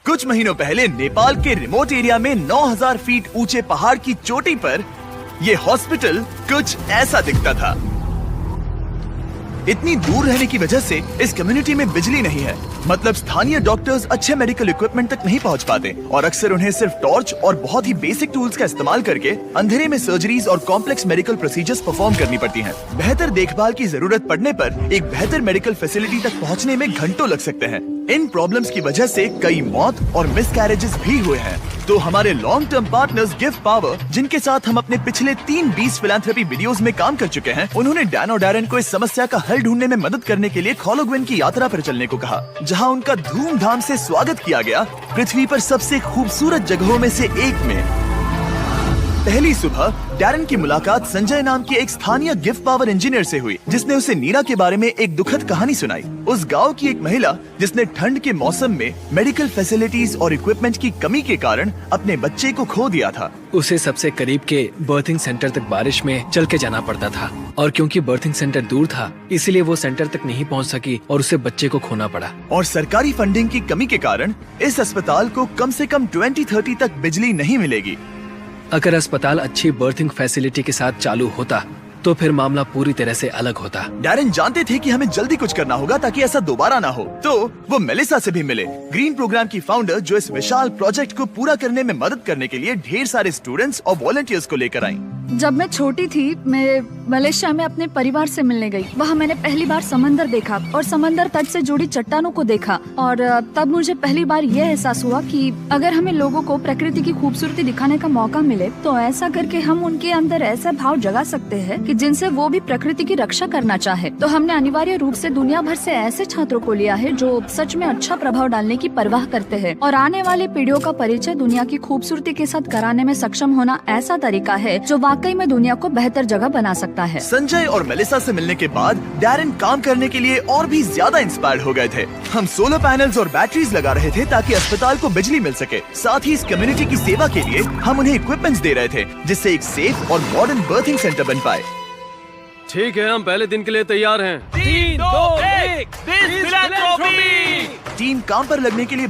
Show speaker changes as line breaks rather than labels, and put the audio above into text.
कुछ महीनों पहले नेपाल के रिमोट एरिया में 9000 फीट ऊंचे पहाड़ की चोटी पर ये हॉस्पिटल कुछ ऐसा दिखता था। इतनी दूर रहने की वजह से इस कम्युनिटी में बिजली नहीं है, मतलब स्थानीय डॉक्टर्स अच्छे मेडिकल इक्विपमेंट तक नहीं पहुंच पाते और अक्सर उन्हें सिर्फ टॉर्च और बहुत ही बेसिक टूल्स का इस्तेमाल करके अंधेरे में सर्जरीज और कॉम्प्लेक्स मेडिकल प्रोसीजर्स परफॉर्म करनी पड़ती हैं। बेहतर देखभाल की जरूरत पड़ने पर एक बेहतर मेडिकल फैसिलिटी तक पहुंचने में घंटों लग सकते हैं। इन प्रॉब्लम्स की वजह से कई मौत और मिसकैरेजेस भी हुए हैं। तो हमारे long term partners give power, जिनके साथ हम अपने पिछले 3 फिलैंथ्रोपी वीडियोस में काम कर चुके हैं, उन्होंने डैन और डैरेन को इस समस्या का हल ढूंढने में मदद करने के लिए खोलोग्विन की यात्रा पर चलने को कहा, जहां उनका धूमधाम से स्वागत किया गया पृथ्वी पर सबसे खूबसूरत जगहों में से एक में। पहली सुबह डैरेन की मुलाकात संजय नाम के एक स्थानीय गिफ्ट पावर इंजीनियर से हुई, जिसने उसे नीरा के बारे में एक दुखद कहानी सुनाई। उस गांव की एक महिला जिसने ठंड के मौसम में मेडिकल फैसिलिटीज और इक्विपमेंट की कमी के कारण अपने बच्चे को खो दिया था।
उसे सबसे करीब के बर्थिंग सेंटर तक बारिश में चल के जाना पड़ता था और क्योंकि बर्थिंग सेंटर दूर था, इसलिए वो सेंटर तक नहीं पहुंच सकी और उसे बच्चे को खोना पड़ा।
और सरकारी फंडिंग की कमी के कारण इस अस्पताल को कम से कम 2030 तक बिजली नहीं मिलेगी।
अगर अस्पताल अच्छी बर्थिंग फैसिलिटी के साथ चालू होता तो फिर मामला पूरी तरह से अलग होता।
डैरेन जानते थे कि हमें जल्दी कुछ करना होगा ताकि ऐसा दोबारा ना हो, तो वो मेलिसा से भी मिले, ग्रीन प्रोग्राम की फाउंडर, जो इस विशाल प्रोजेक्ट को पूरा करने में मदद करने के लिए ढेर सारे स्टूडेंट्स और वॉलंटियर्स को लेकर आई।
जब मैं छोटी थी, मैं मलेशिया में अपने परिवार से मिलने गई। वहाँ मैंने पहली बार समंदर देखा और समंदर तट से जुड़ी चट्टानों को देखा और तब मुझे पहली बार यह एहसास हुआ कि अगर हमें लोगों को प्रकृति की खूबसूरती दिखाने का मौका मिले तो ऐसा करके हम उनके अंदर ऐसा भाव जगा सकते हैं कि जिनसे वो भी प्रकृति की रक्षा करना चाहे। तो हमने अनिवार्य रूप से दुनिया भर से ऐसे छात्रों को लिया है जो सच में अच्छा प्रभाव डालने की परवाह करते हैं और आने वाली पीढ़ियों का परिचय दुनिया की खूबसूरती के साथ कराने में सक्षम होना ऐसा तरीका है जो वाकई में दुनिया को बेहतर जगह बना सकता है।
संजय और मेलिसा से मिलने के बाद डैरेन काम करने के लिए और भी ज्यादा इंस्पायर्ड हो गए थे। हम सोलर पैनल्स और बैटरीज लगा रहे थे ताकि अस्पताल को बिजली मिल सके। साथ ही इस कम्युनिटी की सेवा के लिए हम उन्हें इक्विपमेंट्स दे रहे थे, जिससे एक सेफ और मॉडर्न बर्थिंग सेंटर बन पाए।
ठीक है, हम पहले दिन के लिए तैयार हैं।
3, 2, 1
टीम काम पर लगने के लिए